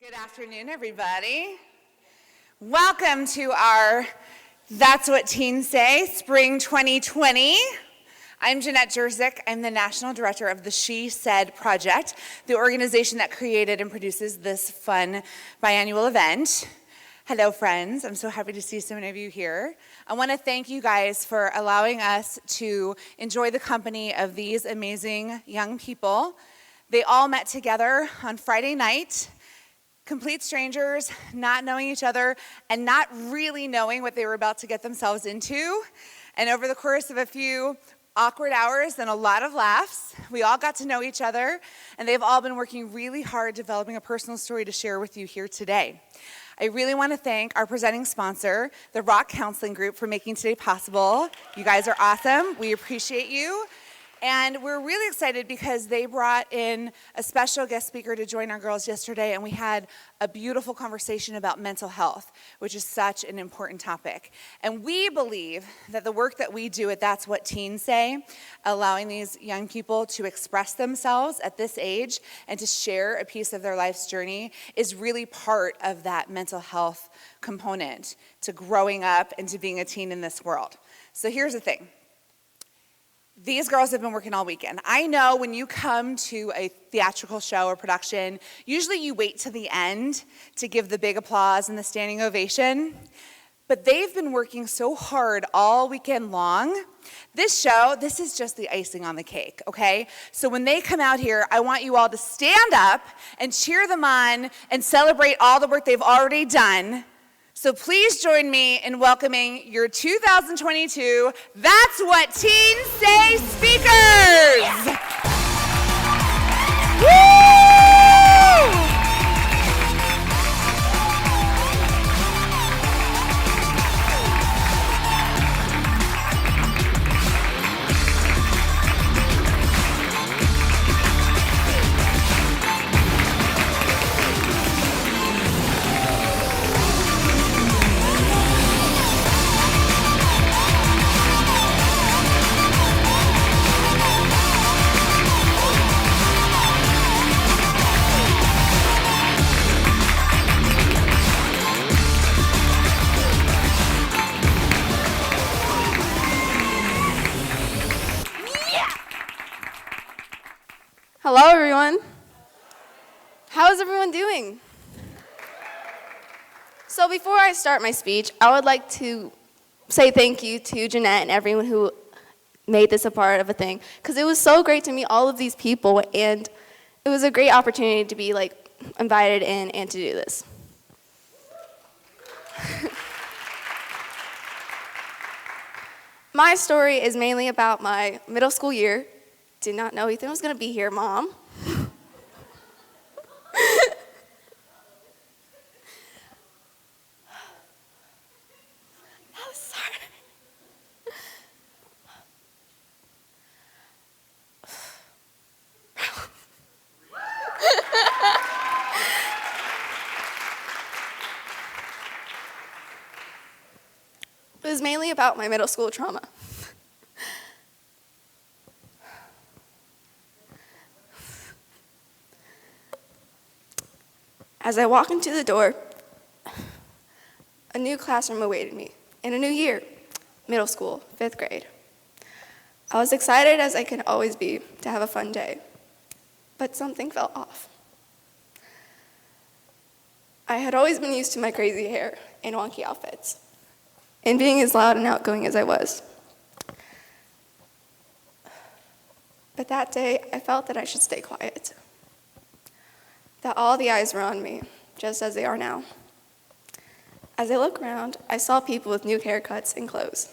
Good afternoon, everybody. Welcome to our That's What Teens Say, Spring 2020. I'm Jenette Jurczyk. I'm the National Director of the She Said Project, the organization that created and produces this fun biannual event. Hello, friends. I'm so happy to see so many of you here. I want to thank you guys for allowing us to enjoy the company of these amazing young people. They all met together on Friday night. Complete strangers, not knowing each other, and not really knowing what they were about to get themselves into. And over the course of a few awkward hours and a lot of laughs, we all got to know each other, and they've all been working really hard developing a personal story to share with you here today. I really want to thank our presenting sponsor, the Rock Counseling Group, for making today possible. You guys are awesome. We appreciate you. And we're really excited because they brought in a special guest speaker to join our girls yesterday, and we had a beautiful conversation about mental health, which is such an important topic. And we believe that the work that we do at That's What Teens Say, allowing these young people to express themselves at this age and to share a piece of their life's journey, is really part of that mental health component to growing up and to being a teen in this world. So here's the thing. These girls have been working all weekend. I know when you come to a theatrical show or production, usually you wait to the end to give the big applause and the standing ovation. But they've been working so hard all weekend long. This show, this is just the icing on the cake, okay? So when they come out here, I want you all to stand up and cheer them on and celebrate all the work they've already done. So please join me in welcoming your 2022 That's What Teens Say speakers. Woo! Hello, everyone. How is everyone doing? So before I start my speech, I would like to say thank you to Jenette and everyone who made this a part of a thing, because it was so great to meet all of these people, and it was a great opportunity to be invited in and to do this. My story is mainly about my middle school year. Did not know Ethan was going to be here, Mom. I'm sorry. It was mainly about my middle school trauma. As I walk into the door, a new classroom awaited me, in a new year, middle school, 5th grade. I was excited as I can always be to have a fun day, but something felt off. I had always been used to my crazy hair and wonky outfits, and being as loud and outgoing as I was. But that day, I felt that I should stay quiet. That all the eyes were on me, just as they are now. As I look around, I saw people with new haircuts and clothes.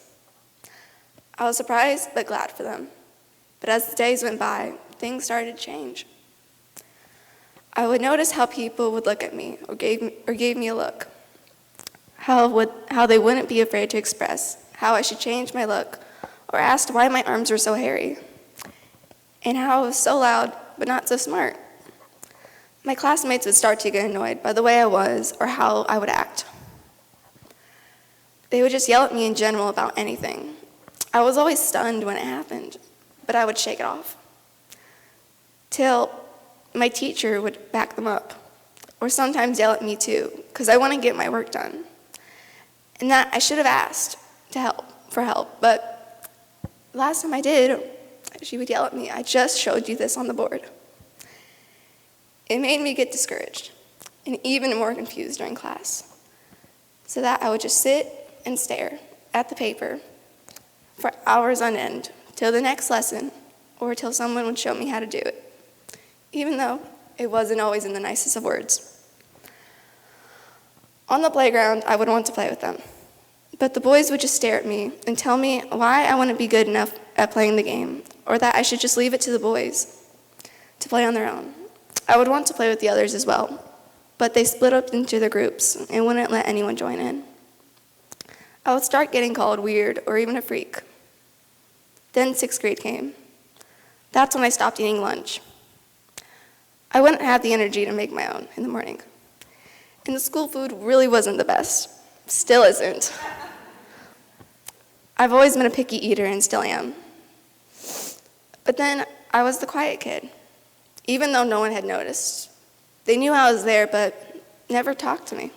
I was surprised but glad for them. But as the days went by, things started to change. I would notice how people would look at me or gave me a look. How they wouldn't be afraid to express how I should change my look, or asked why my arms were so hairy, and how I was so loud but not so smart. My classmates would start to get annoyed by the way I was or how I would act. They would just yell at me in general about anything. I was always stunned when it happened, but I would shake it off. Till my teacher would back them up. or sometimes yell at me too, because I want to get my work done. And that I should have asked for help, but last time I did, she would yell at me, "I just showed you this on the board." It made me get discouraged and even more confused during class, so that I would just sit and stare at the paper for hours on end till the next lesson or till someone would show me how to do it, even though it wasn't always in the nicest of words. On the playground, I would want to play with them, but the boys would just stare at me and tell me why I wouldn't be good enough at playing the game, or that I should just leave it to the boys to play on their own. I would want to play with the others as well, but they split up into their groups and wouldn't let anyone join in. I would start getting called weird or even a freak. Then 6th grade came. That's when I stopped eating lunch. I wouldn't have the energy to make my own in the morning. And the school food really wasn't the best. Still isn't. I've always been a picky eater and still am. But then I was the quiet kid, even though no one had noticed. They knew I was there, but never talked to me.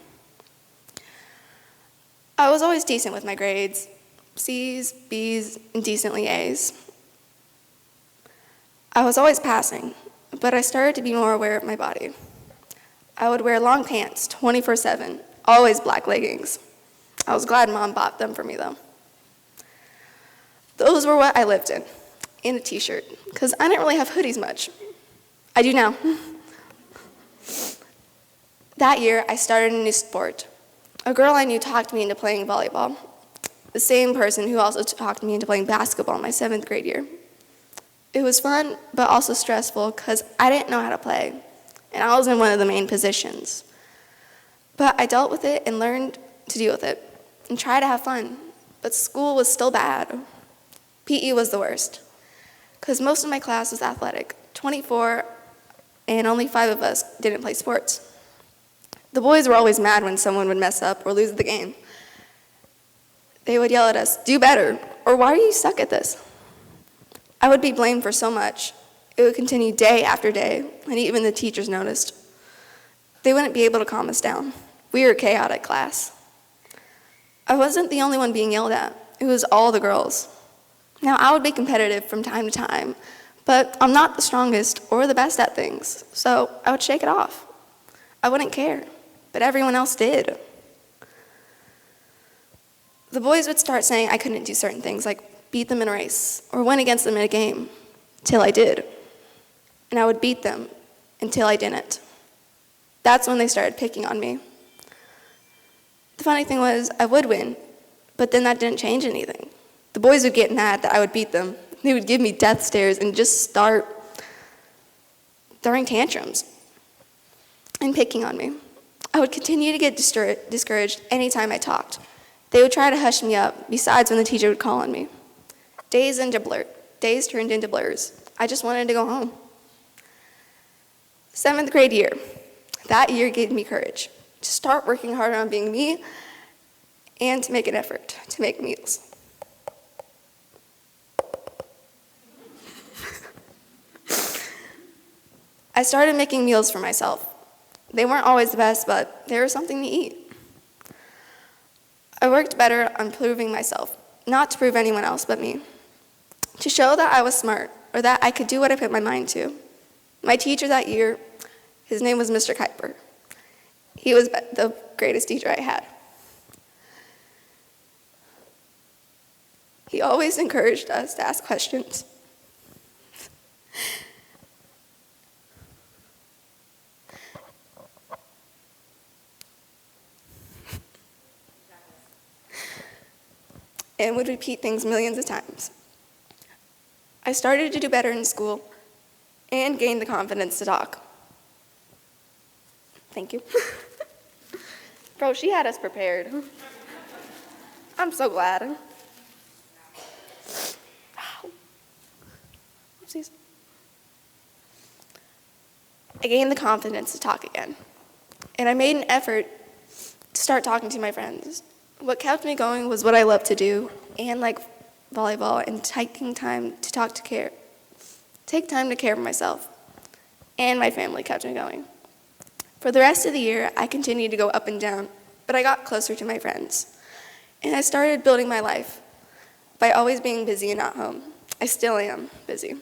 I was always decent with my grades, C's, B's, and decently A's. I was always passing, but I started to be more aware of my body. I would wear long pants 24/7, always black leggings. I was glad Mom bought them for me, though. Those were what I lived in, and a t-shirt, because I didn't really have hoodies much. I do now. That year, I started a new sport. A girl I knew talked me into playing volleyball, the same person who also talked me into playing basketball my 7th grade year. It was fun, but also stressful, because I didn't know how to play, and I was in one of the main positions. But I dealt with it and learned to deal with it, and try to have fun. But school was still bad. PE was the worst, because most of my class was athletic, 24, and only 5 of us didn't play sports. The boys were always mad when someone would mess up or lose the game. They would yell at us, "Do better," or "Why do you suck at this?" I would be blamed for so much. It would continue day after day, and even the teachers noticed. They wouldn't be able to calm us down. We were a chaotic class. I wasn't the only one being yelled at. It was all the girls. Now, I would be competitive from time to time, but I'm not the strongest or the best at things, so I would shake it off. I wouldn't care, but everyone else did. The boys would start saying I couldn't do certain things, like beat them in a race or win against them in a game, till I did. And I would beat them until I didn't. That's when they started picking on me. The funny thing was, I would win, but then that didn't change anything. The boys would get mad that I would beat them. They would give me death stares and just start throwing tantrums and picking on me. I would continue to get discouraged anytime I talked. They would try to hush me up, besides when the teacher would call on me. Days turned into blurs. I just wanted to go home. 7th grade year. That year gave me courage to start working harder on being me and to make an effort to make meals. I started making meals for myself. They weren't always the best, but they were something to eat. I worked better on proving myself, not to prove anyone else but me, to show that I was smart or that I could do what I put my mind to. My teacher that year, his name was Mr. Kuiper. He was the greatest teacher I had. He always encouraged us to ask questions. And would repeat things millions of times. I started to do better in school and gained the confidence to talk. Thank you. Bro, she had us prepared. I'm so glad. Oopsies. I gained the confidence to talk again, and I made an effort to start talking to my friends. What kept me going was what I loved to do, and like volleyball, and taking time to take time to care for myself, and my family kept me going. For the rest of the year, I continued to go up and down, but I got closer to my friends. And I started building my life by always being busy and not home. I still am busy.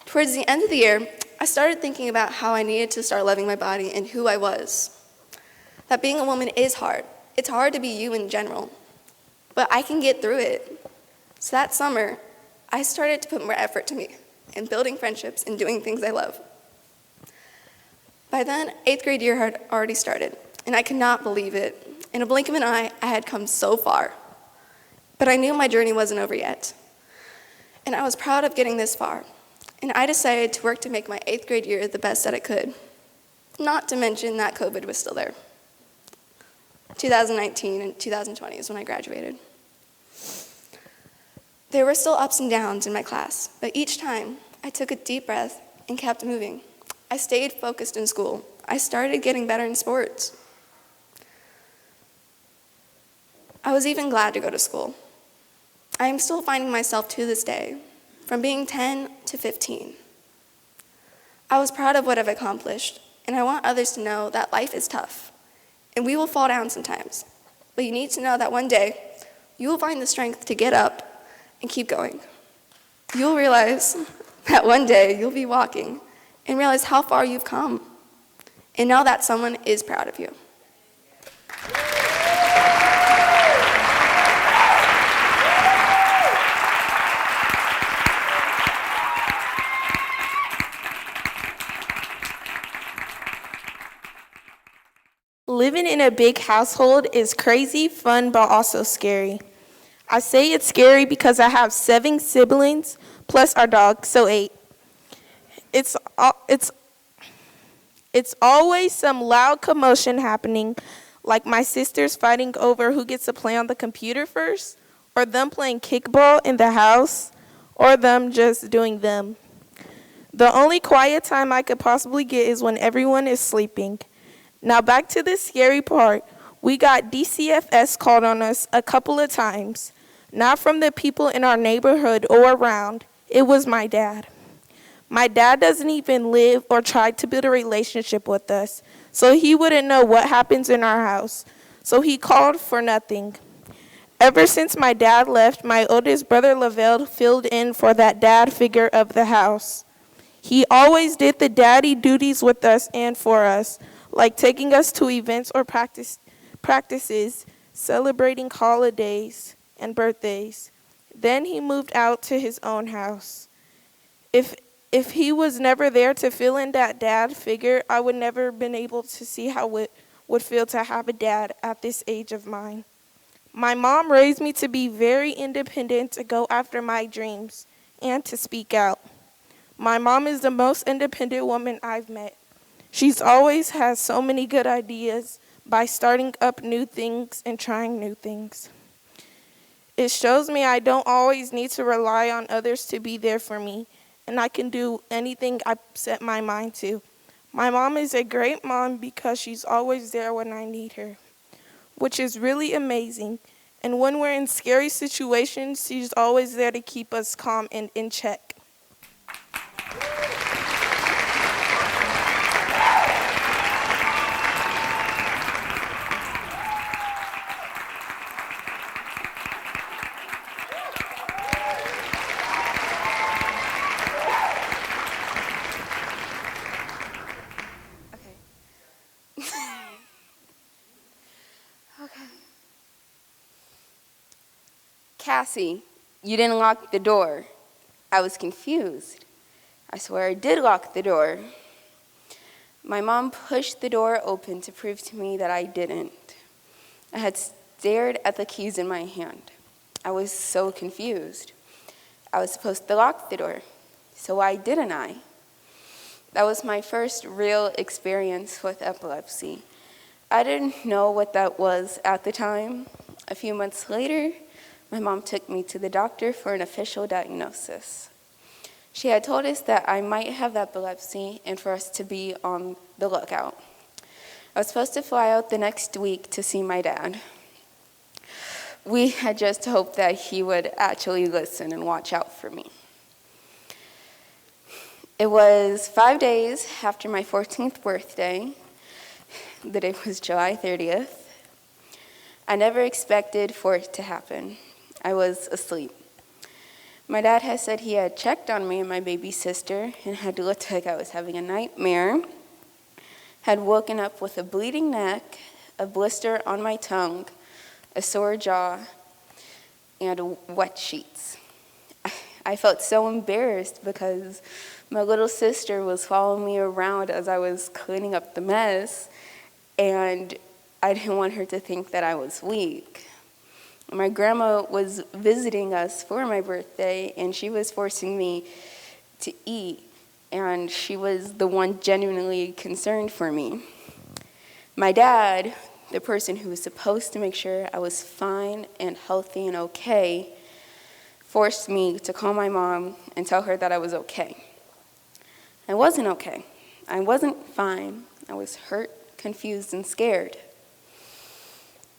Towards the end of the year, I started thinking about how I needed to start loving my body and who I was. That being a woman is hard. It's hard to be you in general, but I can get through it. So that summer, I started to put more effort to me in building friendships and doing things I love. By then, 8th grade year had already started, and I could not believe it. In a blink of an eye, I had come so far. But I knew my journey wasn't over yet. And I was proud of getting this far. And I decided to work to make my 8th grade year the best that it could. Not to mention that COVID was still there. 2019 and 2020 is when I graduated. There were still ups and downs in my class, but each time I took a deep breath and kept moving. I stayed focused in school. I started getting better in sports. I was even glad to go to school. I am still finding myself to this day, from being 10 to 15. I was proud of what I've accomplished, and I want others to know that life is tough, and we will fall down sometimes. But you need to know that one day, you will find the strength to get up and keep going. You'll realize that one day you'll be walking and realize how far you've come, and know that someone is proud of you. Living in a big household is crazy, fun, but also scary. I say it's scary because I have 7 siblings, plus our dog, so 8. It's always some loud commotion happening, like my sisters fighting over who gets to play on the computer first, or them playing kickball in the house, or them just doing them. The only quiet time I could possibly get is when everyone is sleeping. Now back to the scary part. We got DCFS called on us a couple of times. Not from the people in our neighborhood or around. It was my dad. My dad doesn't even live or try to build a relationship with us, so he wouldn't know what happens in our house. So he called for nothing. Ever since my dad left, my oldest brother Lavelle filled in for that dad figure of the house. He always did the daddy duties with us and for us, like taking us to events or practices, celebrating holidays and birthdays. Then he moved out to his own house. If he was never there to fill in that dad figure, I would never have been able to see how it would feel to have a dad at this age of mine. My mom raised me to be very independent, to go after my dreams, and to speak out. My mom is the most independent woman I've met. She's always has so many good ideas by starting up new things and trying new things. It shows me I don't always need to rely on others to be there for me, and I can do anything I set my mind to. My mom is a great mom because she's always there when I need her, which is really amazing. And when we're in scary situations, she's always there to keep us calm and in check. Cassie, you didn't lock the door. I was confused. I swear I did lock the door. My mom pushed the door open to prove to me that I didn't. I had stared at the keys in my hand. I was so confused. I was supposed to lock the door, so why didn't I? That was my first real experience with epilepsy. I didn't know what that was at the time. A few months later, my mom took me to the doctor for an official diagnosis. She had told us that I might have epilepsy and for us to be on the lookout. I was supposed to fly out the next week to see my dad. We had just hoped that he would actually listen and watch out for me. It was 5 days after my 14th birthday. The day was July 30th. I never expected for it to happen. I was asleep. My dad had said he had checked on me and my baby sister and had looked like I was having a nightmare, had woken up with a bleeding neck, a blister on my tongue, a sore jaw, and wet sheets. I felt so embarrassed because my little sister was following me around as I was cleaning up the mess, and I didn't want her to think that I was weak. My grandma was visiting us for my birthday, and she was forcing me to eat, and she was the one genuinely concerned for me. My dad, the person who was supposed to make sure I was fine and healthy and okay, forced me to call my mom and tell her that I was okay. I wasn't okay. I wasn't fine. I was hurt, confused, and scared.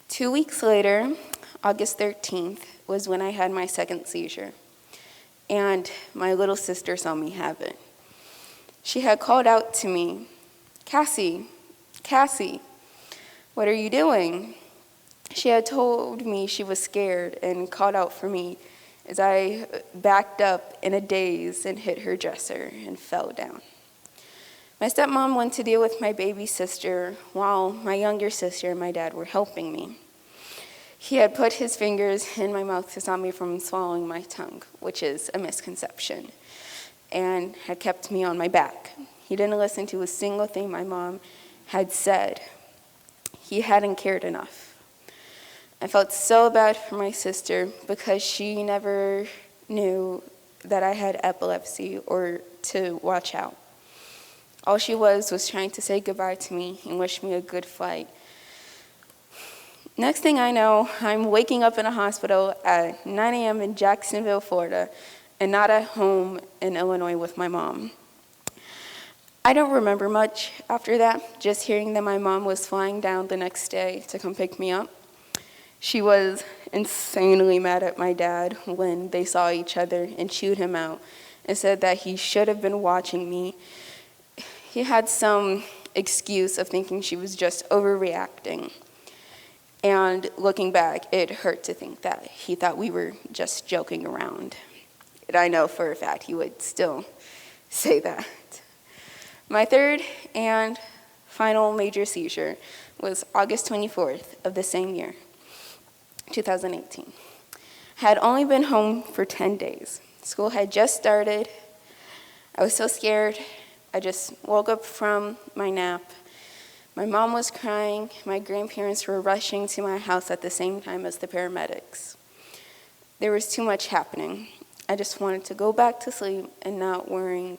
2 weeks later, August 13th, was when I had my second seizure, and my little sister saw me have it. She had called out to me, "Cassie, Cassie, what are you doing?" She had told me she was scared and called out for me as I backed up in a daze and hit her dresser and fell down. My stepmom went to deal with my baby sister while my younger sister and my dad were helping me. He had put his fingers in my mouth to stop me from swallowing my tongue, which is a misconception, and had kept me on my back. He didn't listen to a single thing my mom had said. He hadn't cared enough. I felt so bad for my sister because she never knew that I had epilepsy or to watch out. All she was trying to say goodbye to me and wish me a good flight. Next thing I know, I'm waking up in a hospital at 9 a.m. in Jacksonville, Florida, and not at home in Illinois with my mom. I don't remember much after that, just hearing that my mom was flying down the next day to come pick me up. She was insanely mad at my dad when they saw each other and chewed him out and said that he should have been watching me. He had some excuse of thinking she was just overreacting. And looking back, it hurt to think that he thought we were just joking around. And I know for a fact he would still say that. My third and final major seizure was August 24th of the same year, 2018. I had only been home for 10 days. School had just started. I was so scared. I just woke up from my nap. My mom was crying. My grandparents were rushing to my house at the same time as the paramedics. There was too much happening. I just wanted to go back to sleep and not worrying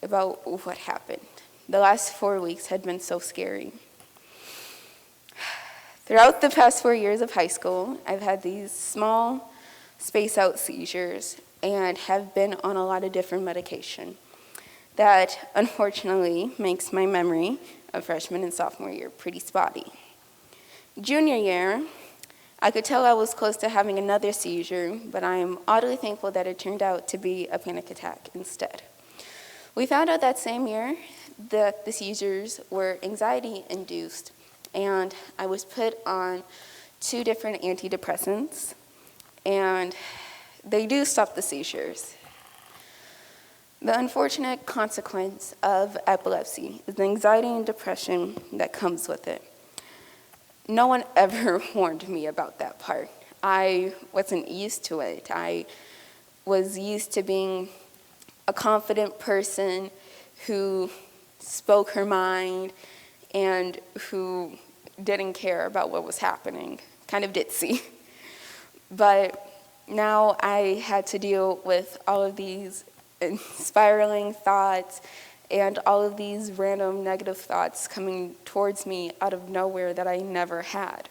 about what happened. The last 4 weeks had been so scary. Throughout the past 4 years of high school, I've had these small space-out seizures and have been on a lot of different medication. That, unfortunately, makes my memory of freshman and sophomore year pretty spotty. Junior year, I could tell I was close to having another seizure, but I am oddly thankful that it turned out to be a panic attack instead. We found out that same year that the seizures were anxiety-induced, and I was put on 2 different antidepressants, and they do stop the seizures. The unfortunate consequence of epilepsy is the anxiety and depression that comes with it. No one ever warned me about that part. I wasn't used to it. I was used to being a confident person who spoke her mind and who didn't care about what was happening, kind of ditzy. But now I had to deal with all of these spiraling thoughts and all of these random negative thoughts coming towards me out of nowhere that I never had.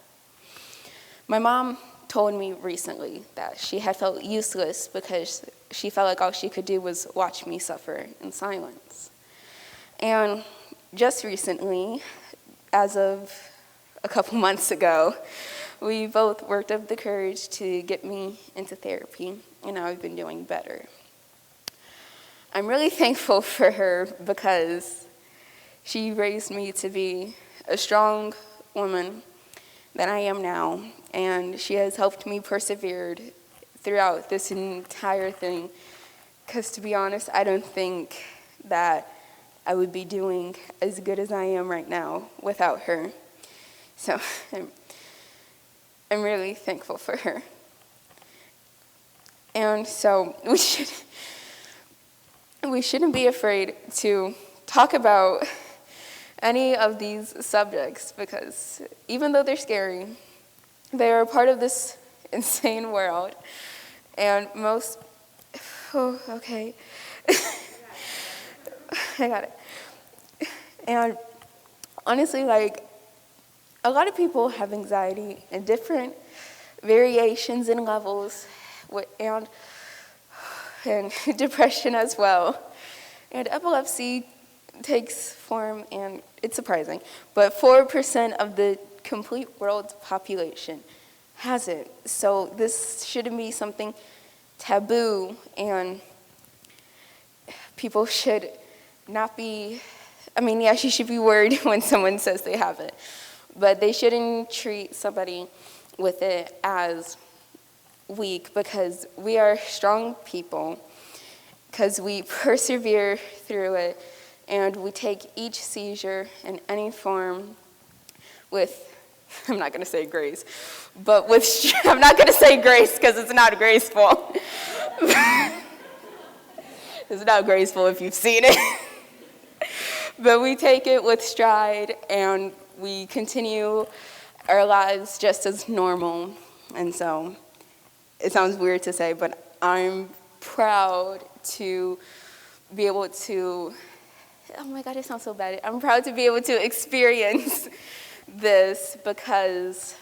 My mom told me recently that she had felt useless because she felt like all she could do was watch me suffer in silence. And just recently, as of a couple months ago, we both worked up the courage to get me into therapy, and now I've been doing better. I'm really thankful for her because She raised me to be a strong woman that I am now, and she has helped me persevere throughout this entire thing. Because to be honest, I don't think that I would be doing as good as I am right now without her. So I'm really thankful for her. And so we shouldn't be afraid to talk about any of these subjects, because even though they're scary, they are a part of this insane world. And okay. I got it. And honestly, like, a lot of people have anxiety in different variations and levels, and depression as well. And epilepsy takes form, and it's surprising, but 4% of the complete world's population has it. So this shouldn't be something taboo, and people should not be, yes, you should be worried when someone says they have it, but they shouldn't treat somebody with it as weak, because we are strong people, because we persevere through it, and we take each seizure in any form with, I'm not going to say grace, but I'm not going to say grace because it's not graceful. It's not graceful if you've seen it. But we take it with stride, and we continue our lives just as normal. And so it sounds weird to say, but I'm proud to be able to, oh my God, it sounds so bad. I'm proud to be able to experience this, because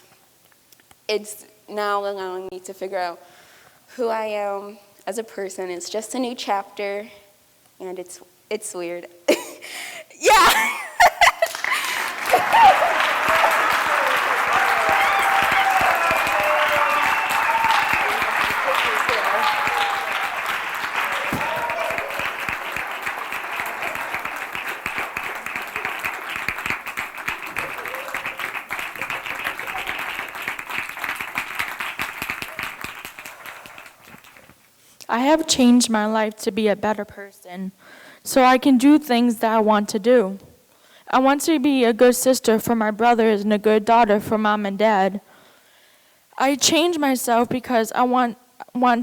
it's now allowing me to figure out who I am as a person. It's just a new chapter, and it's weird. Yeah. I have changed my life to be a better person, so I can do things that I want to do. I want to be a good sister for my brothers and a good daughter for mom and dad. I changed myself because I want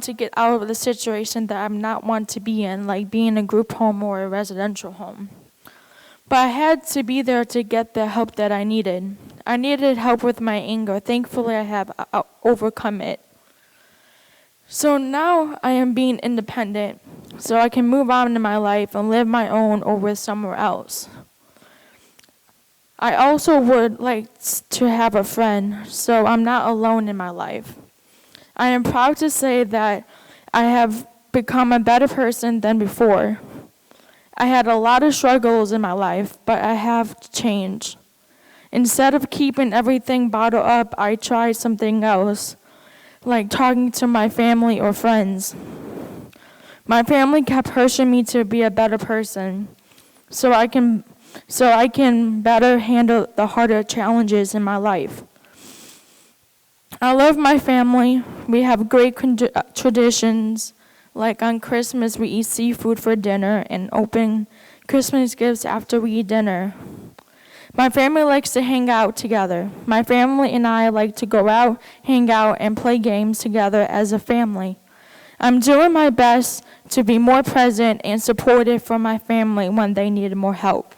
to get out of the situation that I'm not want to be in, like being in a group home or a residential home. But I had to be there to get the help that I needed. I needed help with my anger. Thankfully, I have overcome it. So now I am being independent, so I can move on in my life and live my own or with somewhere else. I also would like to have a friend, so I'm not alone in my life. I am proud to say that I have become a better person than before. I had a lot of struggles in my life, but I have changed. Instead of keeping everything bottled up, I tried something else, like talking to my family or friends. My family kept pushing me to be a better person, so I can better handle the harder challenges in my life. I love my family. We have great traditions, like on Christmas we eat seafood for dinner and open Christmas gifts after we eat dinner. My family likes to hang out together. My family and I like to go out, hang out, and play games together as a family. I'm doing my best to be more present and supportive for my family when they need more help.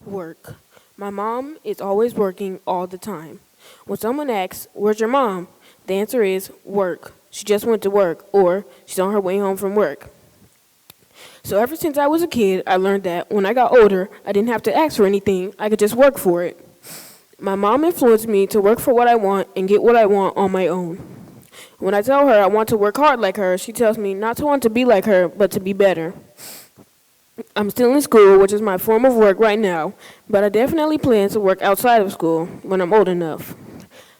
Work. My mom is always working all the time. When someone asks, "Where's your mom?" the answer is, "Work. She just went to work," or "She's on her way home from work." So ever since I was a kid, I learned that when I got older, I didn't have to ask for anything. I could just work for it. My mom influenced me to work for what I want and get what I want on my own. When I tell her I want to work hard like her, she tells me not to want to be like her, but to be better. I'm still in school, which is my form of work right now, but I definitely plan to work outside of school when I'm old enough.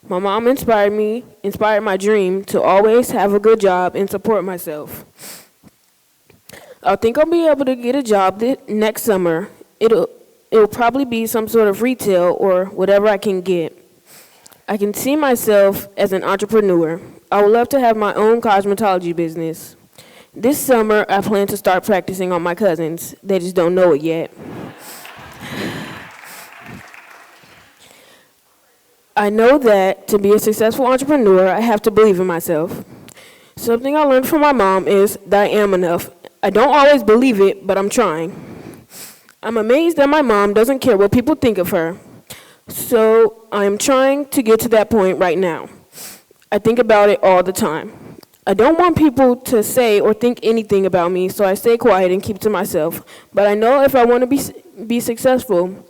My mom inspired my dream to always have a good job and support myself. I think I'll be able to get a job next summer. It'll probably be some sort of retail or whatever I can get. I can see myself as an entrepreneur. I would love to have my own cosmetology business. This summer, I plan to start practicing on my cousins. They just don't know it yet. I know that to be a successful entrepreneur, I have to believe in myself. Something I learned from my mom is that I am enough. I don't always believe it, but I'm trying. I'm amazed that my mom doesn't care what people think of her. So I am trying to get to that point right now. I think about it all the time. I don't want people to say or think anything about me, so I stay quiet and keep to myself. But I know if I want to be successful,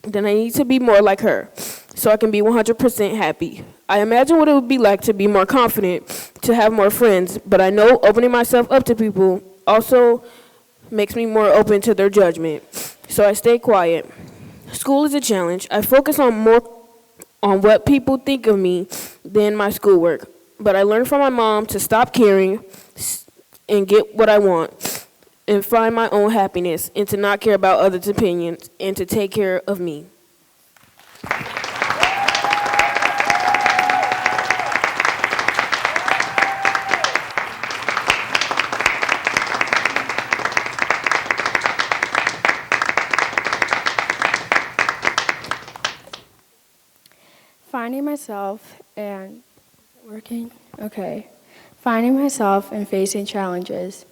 then I need to be more like her, so I can be 100% happy. I imagine what it would be like to be more confident, to have more friends, but I know opening myself up to people also makes me more open to their judgment, so I stay quiet. School is a challenge. I focus more on what people think of me than my schoolwork. But I learned from my mom to stop caring and get what I want and find my own happiness and to not care about others' opinions and to take care of me. Finding myself and working? Okay. Finding myself and facing challenges.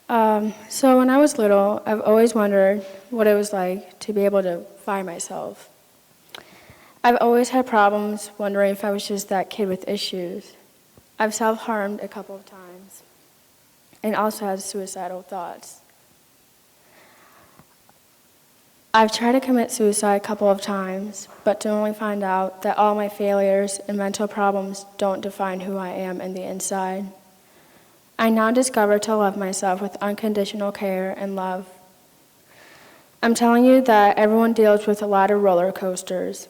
So when I was little, I've always wondered what it was like to be able to find myself. I've always had problems wondering if I was just that kid with issues. I've self-harmed a couple of times and also had suicidal thoughts. I've tried to commit suicide a couple of times, but to only find out that all my failures and mental problems don't define who I am in the inside. I now discover to love myself with unconditional care and love. I'm telling you that everyone deals with a lot of roller coasters.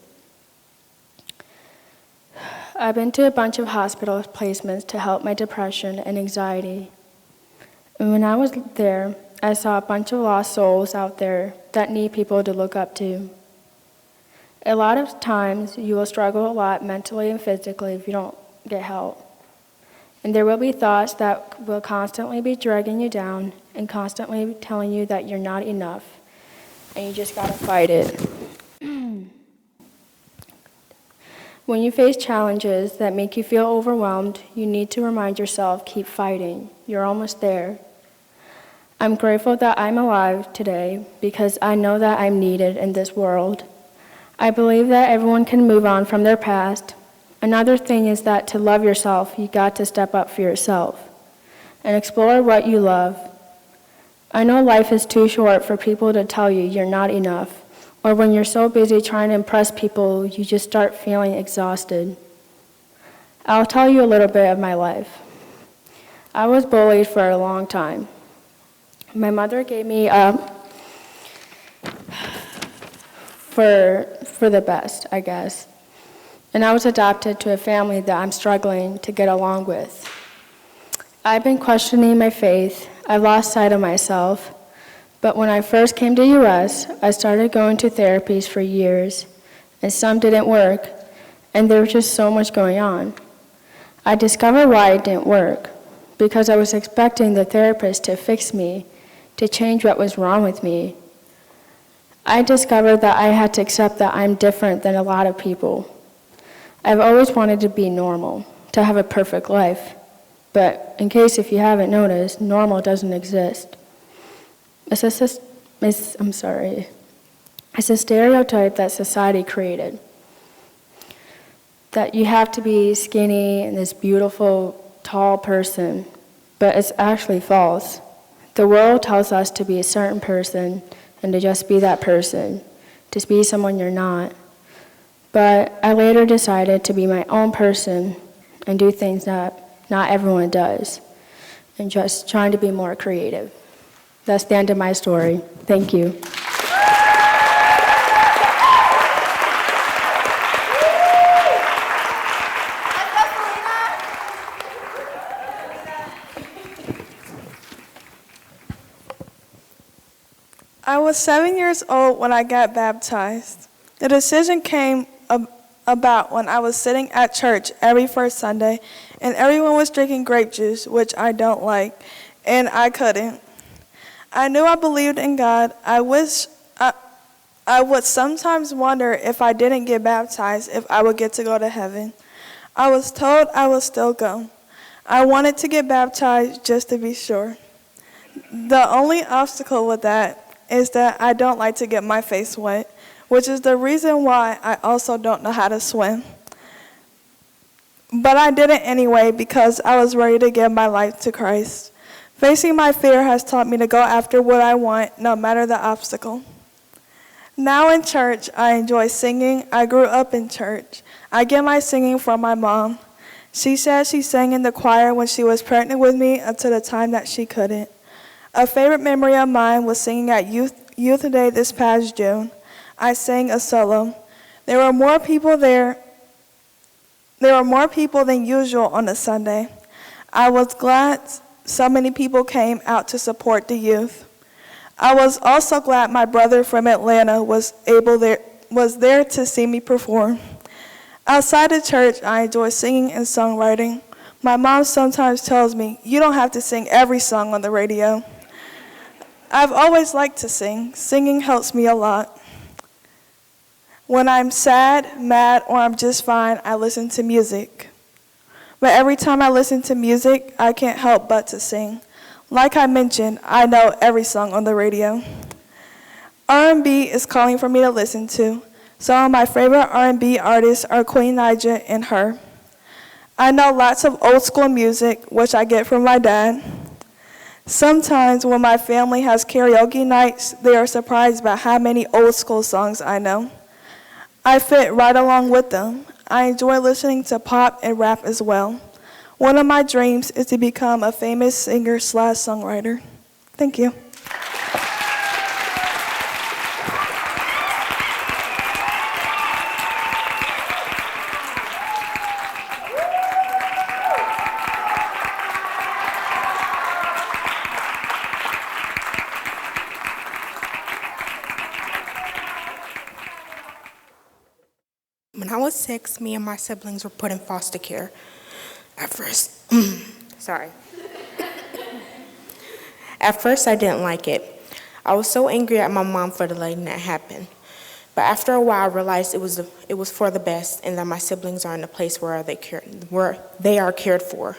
I've been to a bunch of hospital placements to help my depression and anxiety. And when I was there, I saw a bunch of lost souls out there that need people to look up to. A lot of times, you will struggle a lot mentally and physically if you don't get help. And there will be thoughts that will constantly be dragging you down and constantly telling you that you're not enough, and you just gotta fight it. When you face challenges that make you feel overwhelmed, you need to remind yourself, keep fighting. You're almost there. I'm grateful that I'm alive today because I know that I'm needed in this world. I believe that everyone can move on from their past. Another thing is that to love yourself, you got to step up for yourself and explore what you love. I know life is too short for people to tell you you're not enough, or when you're so busy trying to impress people, you just start feeling exhausted. I'll tell you a little bit of my life. I was bullied for a long time. My mother gave me up for the best, I guess. And I was adopted to a family that I'm struggling to get along with. I've been questioning my faith. I lost sight of myself. But when I first came to US, I started going to therapies for years, and some didn't work, and there was just so much going on. I discovered why it didn't work, because I was expecting the therapist to fix me, to change what was wrong with me. I discovered that I had to accept that I'm different than a lot of people. I've always wanted to be normal, to have a perfect life. But in case if you haven't noticed, normal doesn't exist. It's a stereotype that society created. That you have to be skinny and this beautiful, tall person, but it's actually false. The world tells us to be a certain person and to just be that person, to be someone you're not. But I later decided to be my own person and do things that not everyone does, and just trying to be more creative. That's the end of my story. Thank you. I was 7 years old when I got baptized. The decision came about when I was sitting at church every first Sunday, and everyone was drinking grape juice, which I don't like, and I couldn't. I knew I believed in God. I would sometimes wonder if I didn't get baptized, if I would get to go to heaven. I was told I would still go. I wanted to get baptized just to be sure. The only obstacle with that is that I don't like to get my face wet, which is the reason why I also don't know how to swim. But I did it anyway because I was ready to give my life to Christ. Facing my fear has taught me to go after what I want, no matter the obstacle. Now in church, I enjoy singing. I grew up in church. I get my singing from my mom. She said she sang in the choir when she was pregnant with me until the time that she couldn't. A favorite memory of mine was singing at Youth Day this past June. I sang a solo. There were more people than usual on a Sunday. I was glad so many people came out to support the youth. I was also glad my brother from Atlanta was there to see me perform. Outside the church, I enjoy singing and songwriting. My mom sometimes tells me, "You don't have to sing every song on the radio." I've always liked to sing. Singing helps me a lot. When I'm sad, mad, or I'm just fine, I listen to music. But every time I listen to music, I can't help but to sing. Like I mentioned, I know every song on the radio. R&B is calling for me to listen to. Some of my favorite R&B artists are Queen Naija and her. I know lots of old school music, which I get from my dad. Sometimes when my family has karaoke nights, they are surprised by how many old school songs I know. I fit right along with them. I enjoy listening to pop and rap as well. One of my dreams is to become a famous singer/songwriter. Thank you. When I was 6, me and my siblings were put in foster care. At first, At first, I didn't like it. I was so angry at my mom for letting that happen. But after a while, I realized it was for the best, and that my siblings are in a place where they are cared for.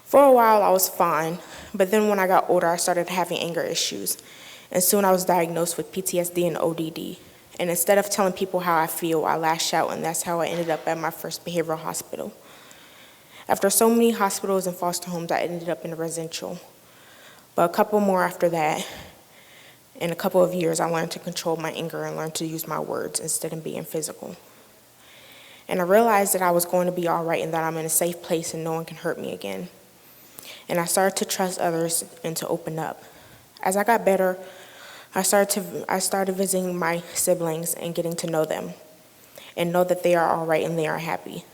For a while, I was fine, but then when I got older, I started having anger issues, and soon I was diagnosed with PTSD and ODD. And instead of telling people how I feel, I lash out, and that's how I ended up at my first behavioral hospital. After so many hospitals and foster homes, I ended up in a residential. But a couple more after that, in a couple of years, I learned to control my anger and learned to use my words instead of being physical. And I realized that I was going to be all right and that I'm in a safe place and no one can hurt me again. And I started to trust others and to open up. As I got better, I started visiting my siblings and getting to know them and know that they are all right and they are happy.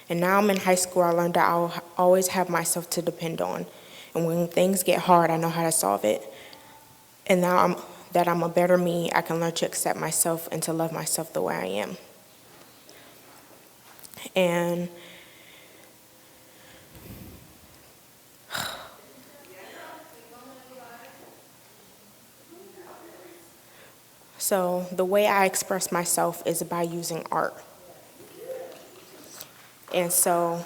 And now I'm in high school, I learned that I'll always have myself to depend on. And when things get hard, I know how to solve it. And now that I'm a better me, I can learn to accept myself and to love myself the way I am. And so the way I express myself is by using art. And so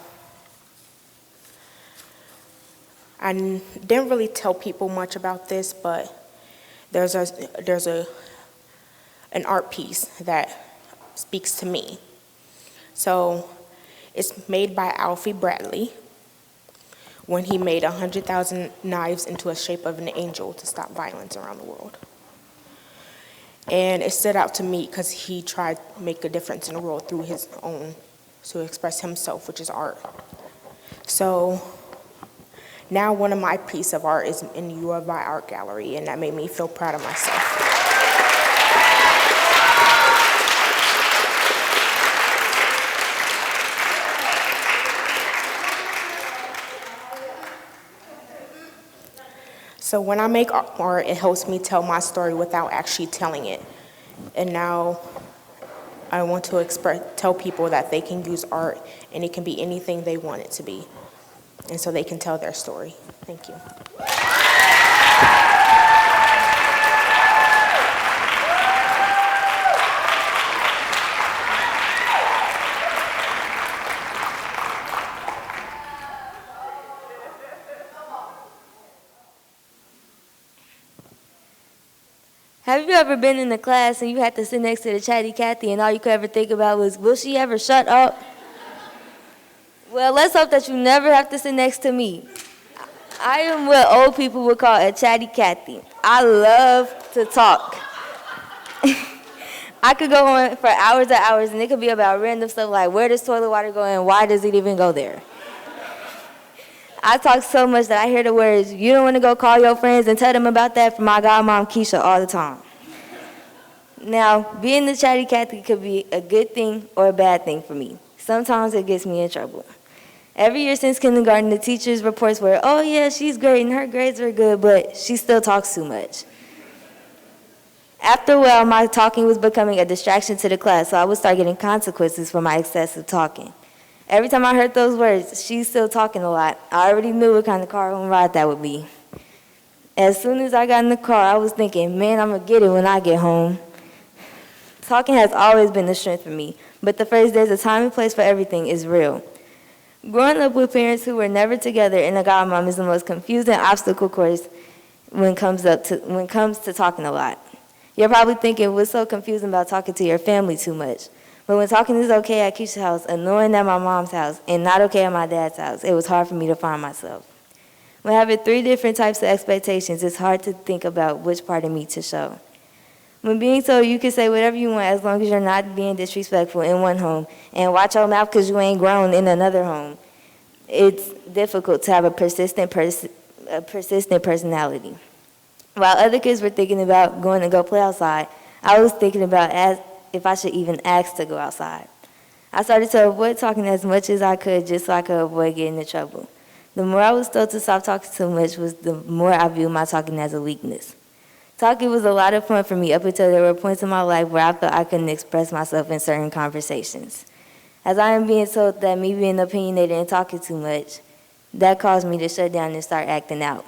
I didn't really tell people much about this, but there's an art piece that speaks to me. So it's made by Alfie Bradley when he made 100,000 knives into a shape of an angel to stop violence around the world. And it stood out to me because he tried to make a difference in the world through his own to express himself, which is art. So now one of my pieces of art is in U of I Art Gallery, and that made me feel proud of myself. So when I make art, it helps me tell my story without actually telling it. And now I want to tell people that they can use art and it can be anything they want it to be. And so they can tell their story. Thank you. Have you ever been in a class and you had to sit next to the chatty Cathy and all you could ever think about was, will she ever shut up? Well, let's hope that you never have to sit next to me. I am what old people would call a chatty Cathy. I love to talk. I could go on for hours and hours, and it could be about random stuff like, where does toilet water go and why does it even go there? I talk so much that I hear the words, you don't want to go call your friends and tell them about that, from my godmom Keisha all the time. Now, being the chatty Cathy could be a good thing or a bad thing for me. Sometimes it gets me in trouble. Every year since kindergarten, the teachers' reports were, oh yeah, she's great and her grades are good, but she still talks too much. After a while, my talking was becoming a distraction to the class, so I would start getting consequences for my excessive talking. Every time I heard those words, she's still talking a lot, I already knew what kind of car home ride that would be. As soon as I got in the car, I was thinking, man, I'm going to get it when I get home. Talking has always been a strength for me, but the phrase, there's a time and place for everything, is real. Growing up with parents who were never together and a godmom is the most confusing obstacle course when it comes to talking a lot. You're probably thinking, what's so confusing about talking to your family too much? But when talking is okay at Keisha's house, annoying at my mom's house, and not okay at my dad's house, it was hard for me to find myself. When having 3 different types of expectations, it's hard to think about which part of me to show. When being told you can say whatever you want as long as you're not being disrespectful in one home, and watch your mouth because you ain't grown in another home, it's difficult to have a persistent personality. While other kids were thinking about going to go play outside, I was thinking about if I should even ask to go outside. I started to avoid talking as much as I could just so I could avoid getting in trouble. The more I was told to stop talking so much, the more I viewed my talking as a weakness. Talking was a lot of fun for me up until there were points in my life where I felt I couldn't express myself in certain conversations. As I am being told that me being opinionated and talking too much, that caused me to shut down and start acting out.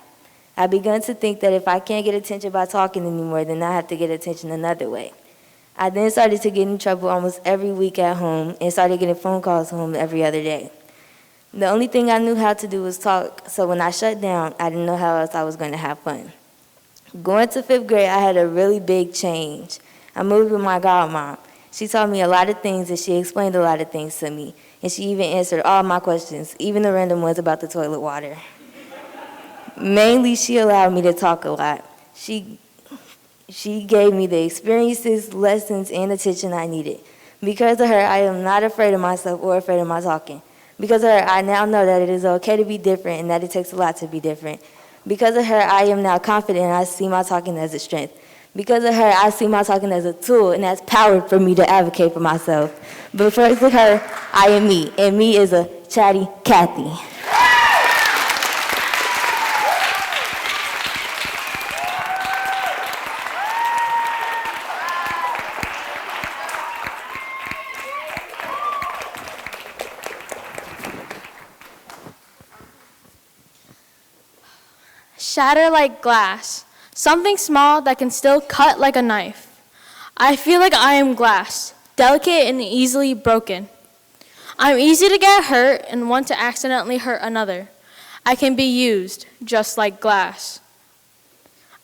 I began to think that if I can't get attention by talking anymore, then I have to get attention another way. I then started to get in trouble almost every week at home and started getting phone calls home every other day. The only thing I knew how to do was talk, so when I shut down, I didn't know how else I was going to have fun. Going to 5th grade, I had a really big change. I moved with my godmom. She taught me a lot of things and she explained a lot of things to me. And she even answered all my questions, even the random ones about the toilet water. Mainly, she allowed me to talk a lot. She gave me the experiences, lessons, and attention I needed. Because of her, I am not afraid of myself or afraid of my talking. Because of her, I now know that it is okay to be different and that it takes a lot to be different. Because of her, I am now confident and I see my talking as a strength. Because of her, I see my talking as a tool and as power for me to advocate for myself. But because of her, I am me, and me is a chatty Cathy. Shatter like glass, something small that can still cut like a knife. I feel like I am glass, delicate and easily broken. I'm easy to get hurt and want to accidentally hurt another. I can be used just like glass.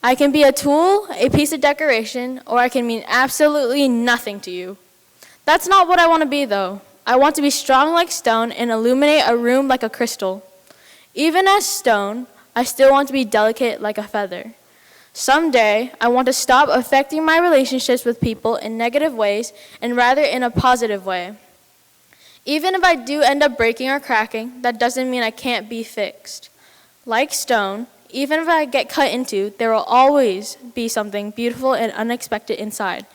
I can be a tool, a piece of decoration, or I can mean absolutely nothing to you. That's not what I want to be, though. I want to be strong like stone and illuminate a room like a crystal. Even as stone, I still want to be delicate like a feather. Someday, I want to stop affecting my relationships with people in negative ways and rather in a positive way. Even if I do end up breaking or cracking, that doesn't mean I can't be fixed. Like stone, even if I get cut into, there will always be something beautiful and unexpected inside,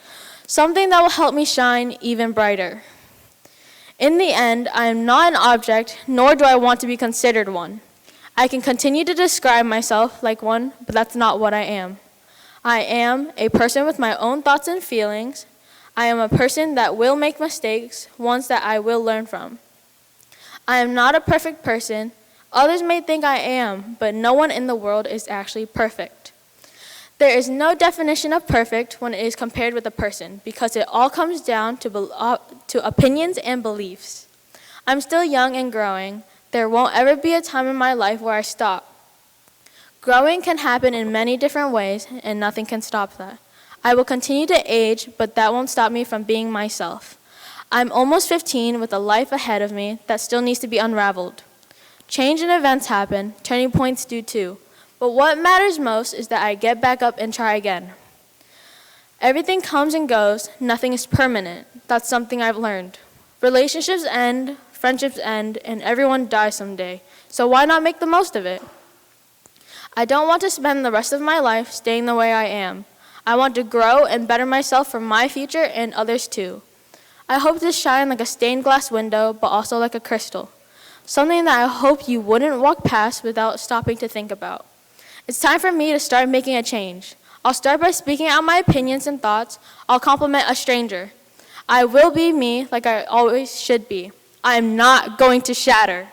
something that will help me shine even brighter. In the end, I am not an object, nor do I want to be considered one. I can continue to describe myself like one, but that's not what I am. I am a person with my own thoughts and feelings. I am a person that will make mistakes, ones that I will learn from. I am not a perfect person. Others may think I am, but no one in the world is actually perfect. There is no definition of perfect when it is compared with a person, because it all comes down to opinions and beliefs. I'm still young and growing. There won't ever be a time in my life where I stop. Growing can happen in many different ways, and nothing can stop that. I will continue to age, but that won't stop me from being myself. I'm almost 15 with a life ahead of me that still needs to be unraveled. Change and events happen, turning points do too. But what matters most is that I get back up and try again. Everything comes and goes, nothing is permanent. That's something I've learned. Relationships end, friendships end, and everyone dies someday. So why not make the most of it? I don't want to spend the rest of my life staying the way I am. I want to grow and better myself for my future and others too. I hope to shine like a stained glass window, but also like a crystal. Something that I hope you wouldn't walk past without stopping to think about. It's time for me to start making a change. I'll start by speaking out my opinions and thoughts. I'll compliment a stranger. I will be me like I always should be. I am not going to shatter.